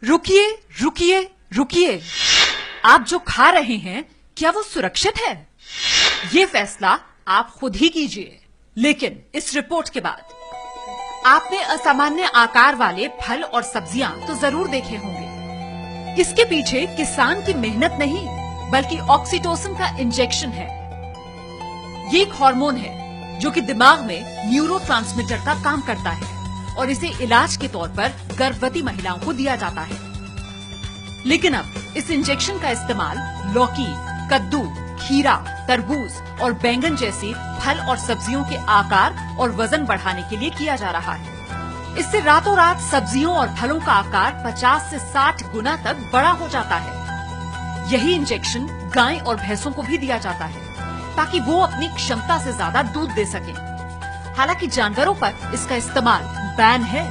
रुकिए रुकिए रुकिए, आप जो खा रहे हैं क्या वो सुरक्षित है? ये फैसला आप खुद ही कीजिए। लेकिन इस रिपोर्ट के बाद आपने असामान्य आकार वाले फल और सब्जियां तो जरूर देखे होंगे। इसके पीछे किसान की मेहनत नहीं बल्कि ऑक्सीटोसिन का इंजेक्शन है। ये एक हार्मोन है जो कि दिमाग में न्यूरोट्रांसमीटर का काम करता है और इसे इलाज के तौर पर गर्भवती महिलाओं को दिया जाता है। लेकिन अब इस इंजेक्शन का इस्तेमाल लौकी, कद्दू, खीरा, तरबूज और बैंगन जैसी फल और सब्जियों के आकार और वजन बढ़ाने के लिए किया जा रहा है। इससे रातों रात सब्जियों और फलों का आकार 50 से 60 गुना तक बड़ा हो जाता है। यही इंजेक्शन गाय और भैंसों को भी दिया जाता है ताकि वो अपनी क्षमता से ज्यादा दूध दे सकें। हालांकि जानवरों पर इसका इस्तेमाल बैन है।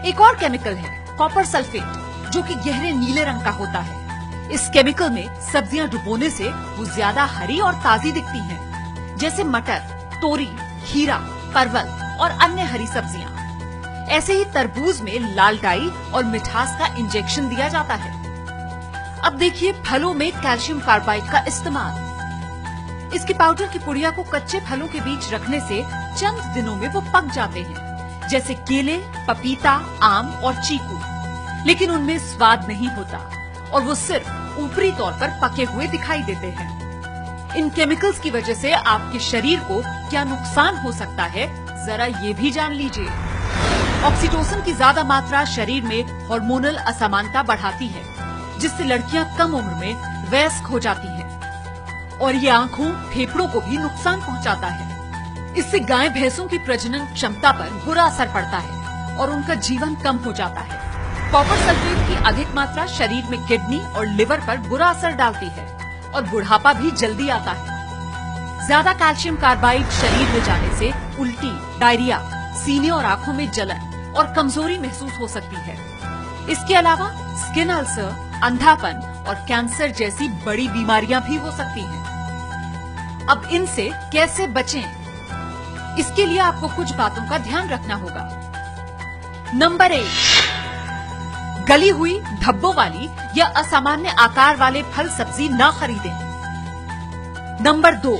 एक और केमिकल है कॉपर सल्फेट, जो कि गहरे नीले रंग का होता है। इस केमिकल में सब्जियां डुबोने से वो ज्यादा हरी और ताजी दिखती हैं, जैसे मटर, तोरी, खीरा, परवल और अन्य हरी सब्जियां। ऐसे ही तरबूज में लाल डाई और मिठास का इंजेक्शन दिया जाता है। अब देखिए फलों में कैल्शियम कार्बाइड का इस्तेमाल। इसकी पाउडर की पुड़िया को कच्चे फलों के बीच रखने से चंद दिनों में वो पक जाते हैं, जैसे केले, पपीता, आम और चीकू। लेकिन उनमें स्वाद नहीं होता और वो सिर्फ ऊपरी तौर पर पके हुए दिखाई देते हैं। इन केमिकल्स की वजह से आपके शरीर को क्या नुकसान हो सकता है, जरा ये भी जान लीजिए। ऑक्सीटोसिन की ज्यादा मात्रा शरीर में हार्मोनल असमानता बढ़ाती है, जिससे लड़कियां कम उम्र में वयस्क हो जाती हैं और ये आंखों, फेफड़ों को भी नुकसान पहुंचाता है। इससे गाय भैंसों की प्रजनन क्षमता पर बुरा असर पड़ता है और उनका जीवन कम हो जाता है। कॉपर सल्फेट की अधिक मात्रा शरीर में किडनी और लिवर पर बुरा असर डालती है और बुढ़ापा भी जल्दी आता है। ज्यादा कैल्शियम कार्बाइड शरीर में जाने से उल्टी, डायरिया, सीने और आंखों में जलन और कमजोरी महसूस हो सकती है। इसके अलावा स्किन अल्सर, अंधापन और कैंसर जैसी बड़ी बीमारियां भी हो सकती हैं। अब इनसे कैसे बचें? इसके लिए आपको कुछ बातों का ध्यान रखना होगा। नंबर 1, गली हुई, धब्बों वाली या असामान्य आकार वाले फल सब्जी ना खरीदें। नंबर 2,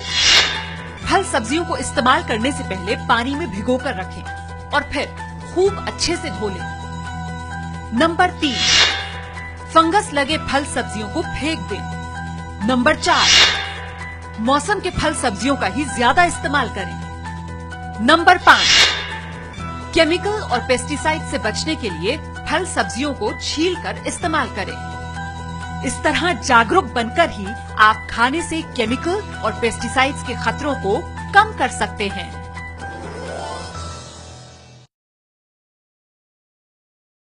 फल सब्जियों को इस्तेमाल करने से पहले पानी में भिगोकर रखें और फिर खूब अच्छे से धो लें। नंबर 3, फंगस लगे फल सब्जियों को फेंक दें। नंबर 4, मौसम के फल सब्जियों का ही ज्यादा इस्तेमाल करें। नंबर 5, केमिकल और पेस्टिसाइड से बचने के लिए फल सब्जियों को छीलकर इस्तेमाल करें। इस तरह जागरूक बनकर ही आप खाने से केमिकल और पेस्टिसाइड्स के खतरों को कम कर सकते हैं।